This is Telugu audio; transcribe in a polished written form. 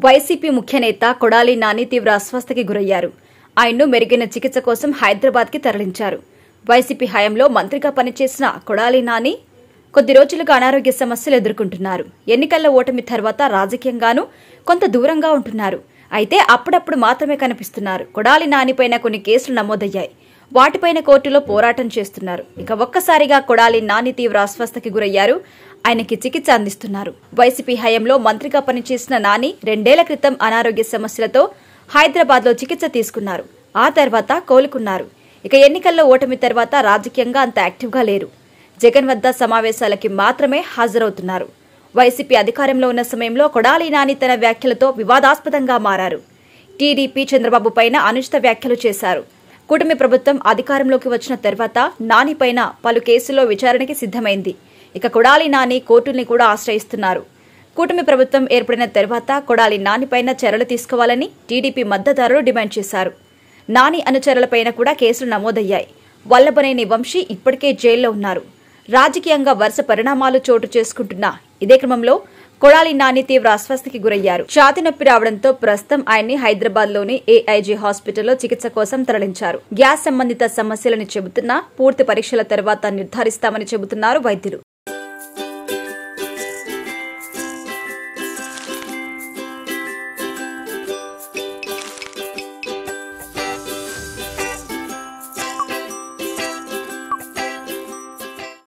వైసీపీ ముఖ్య నేత కొడాలి నాని తీవ్ర అస్వస్థకి గురయ్యారు. ఆయన్ను మెరుగైన చికిత్స కోసం హైదరాబాద్కి తరలించారు. వైసీపీ హయాంలో మంత్రిగా పనిచేసిన కొడాలి నాని కొద్ది రోజులుగా అనారోగ్య సమస్యలు ఎదుర్కొంటున్నారు. ఎన్నికల్లో ఓటమి తర్వాత రాజకీయంగానూ కొంత దూరంగా ఉంటున్నారు. అయితే అప్పుడప్పుడు మాత్రమే కనిపిస్తున్నారు. కొడాలి నానిపైన కొన్ని కేసులు నమోదయ్యాయి. వాటిపైన కోర్టులో పోరాటం చేస్తున్నారు. ఇక ఒక్కసారిగా కొడాలి నాని తీవ్ర అస్వస్థకి గురయ్యారు. ఆయనకి చికిత్స అందిస్తున్నారు. వైసీపీ హయాంలో మంత్రిగా పనిచేసిన నాని 2 ఏళ్ల క్రితం అనారోగ్య సమస్యలతో హైదరాబాద్లో చికిత్స తీసుకున్నారు. ఆ తర్వాత కోలుకున్నారు. ఇక ఎన్నికల్లో ఓటమి తర్వాత రాజకీయంగా అంత యాక్టివ్గా లేరు. జగన్ వద్ద సమావేశాలకి మాత్రమే హాజరవుతున్నారు. వైసీపీ అధికారంలో ఉన్న సమయంలో కొడాలి నాని తన వ్యాఖ్యలతో వివాదాస్పదంగా మారారు. టీడీపీ చంద్రబాబు పైన అనుచిత వ్యాఖ్యలు చేశారు. కూటమి ప్రభుత్వం అధికారంలోకి వచ్చిన తర్వాత నానిపైన పలు కేసుల్లో విచారణకి సిద్ధమైంది. ఇక కొడాలి నాని కోర్టుల్ని కూడా ఆశ్రయిస్తున్నారు. కూటమి ప్రభుత్వం ఏర్పడిన తర్వాత కొడాలి నానిపైన చర్యలు తీసుకోవాలని టీడీపీ మద్దతుదారులు డిమాండ్ చేశారు. నాని అనుచరులపైన కూడా కేసులు నమోదయ్యాయి. వల్లభనేని వంశీ ఇప్పటికే జైల్లో ఉన్నారు. రాజకీయంగా వరుస పరిణామాలు చోటు చేసుకుంటున్న ఇదే క్రమంలో కొడాలి నాని తీవ్ర అస్వస్థకి గురయ్యారు. ఛాతీ నొప్పి రావడంతో ప్రస్తుతం ఆయన్ని హైదరాబాద్లోని ఏఐజీ హాస్పిటల్లో చికిత్స కోసం తరలించారు. గ్యాస్ సంబంధిత సమస్యలని చెబుతున్నా పూర్తి పరీక్షల తర్వాత నిర్ధారిస్తామని చెబుతున్నారు వైద్యులు.